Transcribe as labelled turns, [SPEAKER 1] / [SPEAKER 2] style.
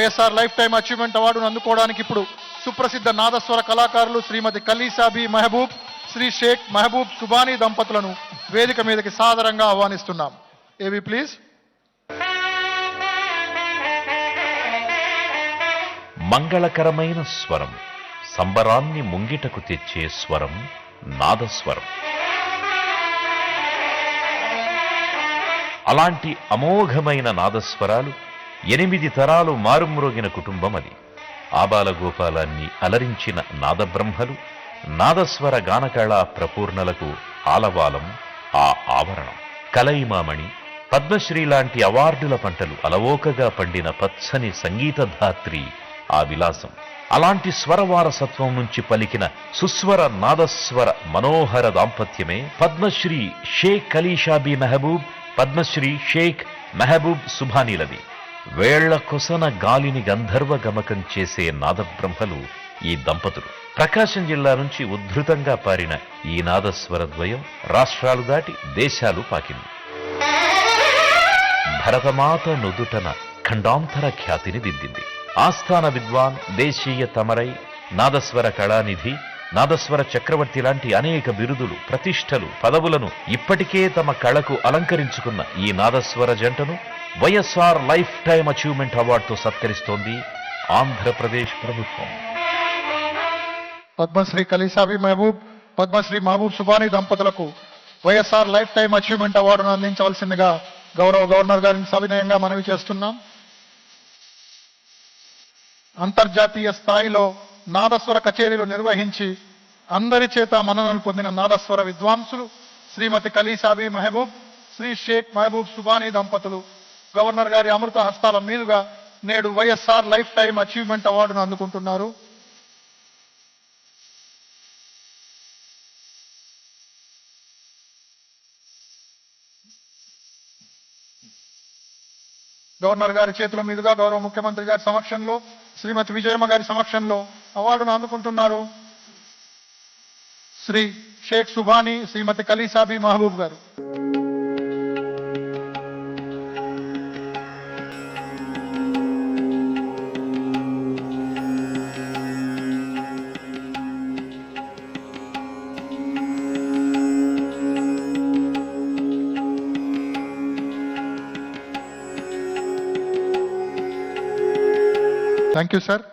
[SPEAKER 1] YSR life time achievement అవార్డును అందుకోవడానికి ఇప్పుడు సుప్రసిద్ధ నాదస్వర కళాకారులు శ్రీమతి కలీసాబీ మెహబూబ్, శ్రీ షేక్ మెహబూబ్ సుబానీ దంపతులను వేదిక మీదకి సాదరంగా ఆహ్వానిస్తున్నాం. ఏవి ప్లీజ్.
[SPEAKER 2] మంగళకరమైన స్వరం, సంబరాన్ని ముంగిటకు తెచ్చే స్వరం నాదస్వరం. అలాంటి అమోఘమైన నాదస్వరాలు 8 తరాలు మారుమ్రోగిన కుటుంబం అది. ఆబాలగోపాలాన్ని అలరించిన నాదబ్రహ్మలు, నాదస్వర గానకళా ప్రపూర్ణలకు ఆలవాలం ఆ ఆవరణం. కలైమామణి, పద్మశ్రీ లాంటి అవార్డుల పంటలు అలవోకగా పండిన పచ్చని సంగీతధాత్రి ఆ విలాసం. అలాంటి స్వరవారసత్వం నుంచి పలికిన సుస్వర నాదస్వర మనోహర దాంపత్యమే పద్మశ్రీ షేక్ కలీసాబీ మెహబూబ్, పద్మశ్రీ షేక్ మెహబూబ్ సుబానీలది. వేళ్ల కొసన గాలిని గంధర్వ గమకం చేసే నాదబ్రహ్మలు ఈ దంపతులు. ప్రకాశం జిల్లా నుంచి ఉద్ధృతంగా పారిన ఈ నాదస్వర ద్వయం రాష్ట్రాలు దాటి దేశాలు పాకింది. భరతమాత నుదుటన ఖండాంతర ఖ్యాతిని దిద్దింది. ఆస్థాన విద్వాన్, దేశీయ తమరై, నాదస్వర కళానిధి, నాదస్వర చక్రవర్తి లాంటి అనేక బిరుదులు, ప్రతిష్టలు, పదవులను ఇప్పటికే తమ కళకు అలంకరించుకున్న ఈ నాదస్వర జంటను వైఎస్ఆర్ లైఫ్ టైమ్ అచీవ్మెంట్ అవార్డుతో సత్కరిస్తోంది ఆంధ్రప్రదేశ్ ప్రభుత్వం.
[SPEAKER 1] పద్మశ్రీ కలీసాబీ మెహబూబ్, పద్మశ్రీ మహబూబ్ సుబానీ దంపతులకు వైఎస్ఆర్ లైఫ్ టైమ్ అచీవ్మెంట్ అవార్డును అందించవలసిందిగా గౌరవ గవర్నర్ గారిని సవినయంగా మనవి చేస్తున్నాం. అంతర్జాతీయ స్థాయిలో నాదస్వర కచేరీలు నిర్వహించి అందరి చేత మన్ననలు పొందిన నాదస్వర విద్వాంసులు శ్రీమతి కలీసాబీ మెహబూబ్, శ్రీ షేక్ మెహబూబ్ సుబానీ దంపతులు గవర్నర్ గారి అమృత హస్తాల మీదుగా నేడు వైఎస్ఆర్ లైఫ్ టైమ్ అచీవ్మెంట్ అవార్డును అందుకుంటున్నారు. గవర్నర్ గారి చేతుల మీదుగా గౌరవ ముఖ్యమంత్రి గారి సమక్షంలో, శ్రీమతి విజయమ్మ గారి సమక్షంలో అవార్డును అందుకుంటున్నారు శ్రీ షేక్ సుబానీ, శ్రీమతి కలీసాబీ మహబూబ్ గారు. Thank you sir.